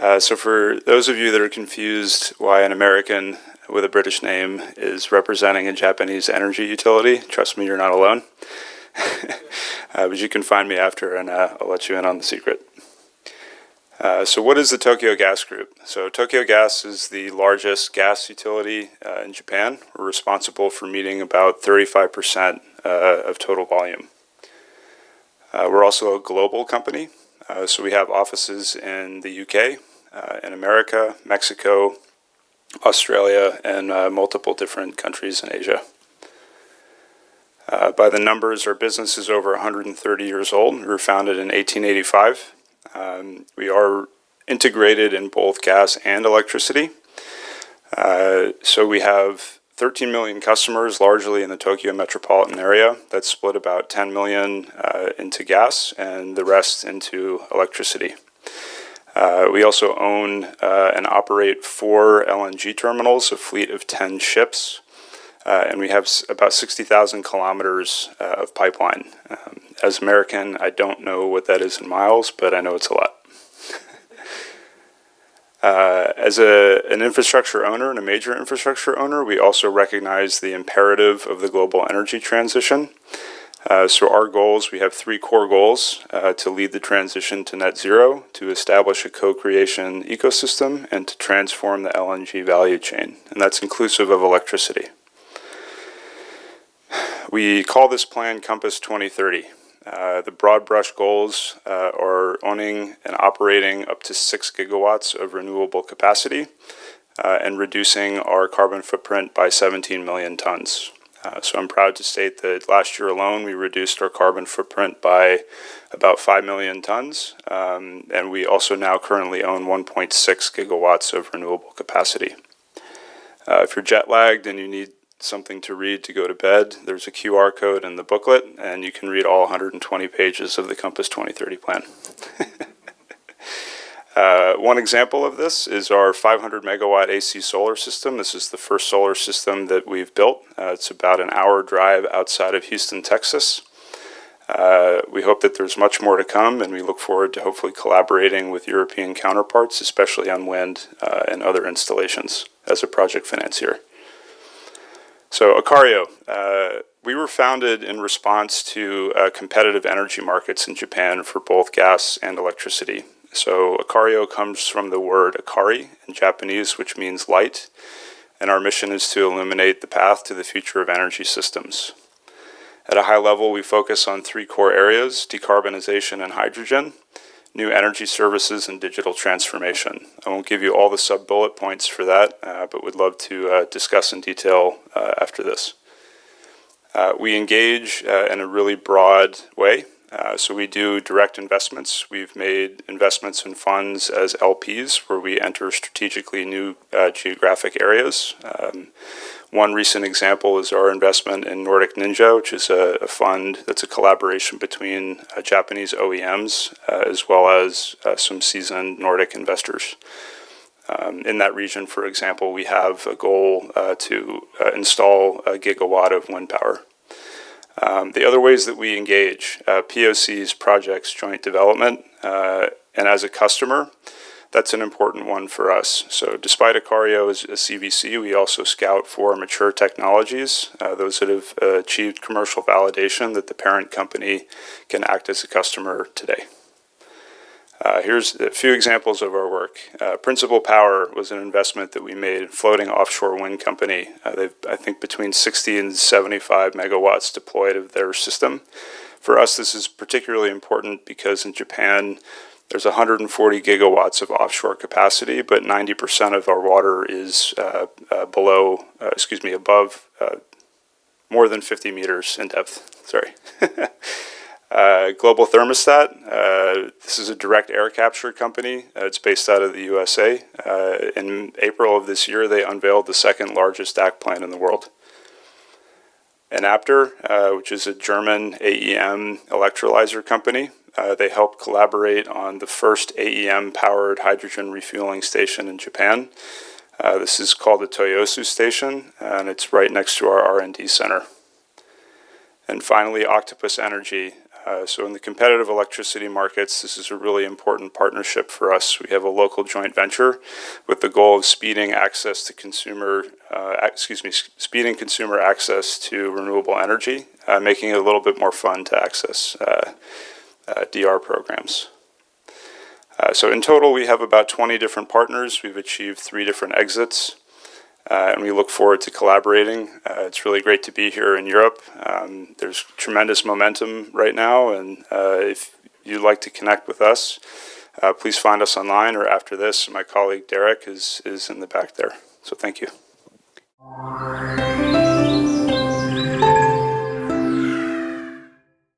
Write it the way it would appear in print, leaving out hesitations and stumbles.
So for those of you that are confused why an American with a British name is representing a Japanese energy utility, trust me, you're not alone. But you can find me after and I'll let you in on the secret. So what is the Tokyo Gas Group? So Tokyo Gas is the largest gas utility in Japan. We're responsible for meeting about 35% of total volume. We're also a global company. So we have offices in the UK, in America, Mexico, Australia, and multiple different countries in Asia. By the numbers, our business is over 130 years old. We were founded in 1885. We are integrated in both gas and electricity. So we have 13 million customers, largely in the Tokyo metropolitan area. That's split about 10 million into gas and the rest into electricity. We also own and operate 4 LNG terminals, a fleet of 10 ships, and we have about 60,000 kilometers of pipeline. As American, I don't know what that is in miles, but I know it's a lot. As an infrastructure owner and a major infrastructure owner, we also recognize the imperative of the global energy transition. So our goals, we have 3 core goals: to lead the transition to net zero, to establish a co-creation ecosystem, and to transform the LNG value chain. And that's inclusive of electricity. We call this plan Compass 2030. The broad brush goals are owning and operating up to 6 gigawatts of renewable capacity and reducing our carbon footprint by 17 million tons. So I'm proud to state that last year alone we reduced our carbon footprint by about 5 million tons, and we also now currently own 1.6 gigawatts of renewable capacity. If you're jet lagged and you need something to read to go to bed, there's a QR code in the booklet, and you can read all 120 pages of the Compass 2030 plan. One example of this is our 500 megawatt AC solar system. This is the first solar system that we've built. It's about an hour drive outside of Houston, Texas. We hope that there's much more to come, and we look forward to hopefully collaborating with European counterparts, especially on wind and other installations, as a project financier. So Acario, we were founded in response to competitive energy markets in Japan for both gas and electricity. So Acario comes from the word Akari in Japanese, which means light, and our mission is to illuminate the path to the future of energy systems. At a high level, we focus on 3 core areas: decarbonization and hydrogen, new energy services, and digital transformation. I won't give you all the sub-bullet points for that, but would love to discuss in detail after this. We engage in a really broad way. So we do direct investments. We've made investments in funds as LPs, where we enter strategically new geographic areas. One recent example is our investment in Nordic Ninja, which is a fund that's a collaboration between Japanese OEMs as well as some seasoned Nordic investors. In that region, for example, we have a goal to install a gigawatt of wind power. The other ways that we engage, POCs, projects, joint development, and as a customer, that's an important one for us. So despite Acario as a CVC, we also scout for mature technologies, those that have achieved commercial validation that the parent company can act as a customer today. Here's a few examples of our work. Principal Power was an investment that we made in floating offshore wind company. They've, I think, between 60 and 75 megawatts deployed of their system. For us, this is particularly important because in Japan, there's 140 gigawatts of offshore capacity, but 90% of our water is above more than 50 meters in depth. Sorry. Global Thermostat, this is a direct air capture company. It's based out of the USA. In April of this year, they unveiled the 2nd largest DAC plant in the world. Enapter, which is a German AEM electrolyzer company. They helped collaborate on the first AEM-powered hydrogen refueling station in Japan. This is called the Toyosu Station, and it's right next to our R&D center. And finally, Octopus Energy. So in the competitive electricity markets, this is a really important partnership for us. We have a local joint venture with the goal of speeding speeding consumer access to renewable energy, making it a little bit more fun to access DR programs. So in total, we have about 20 different partners. We've achieved 3 different exits. And we look forward to collaborating. It's really great to be here in Europe. There's tremendous momentum right now, and if you'd like to connect with us, please find us online or after this. My colleague Derek is in the back there. So thank you.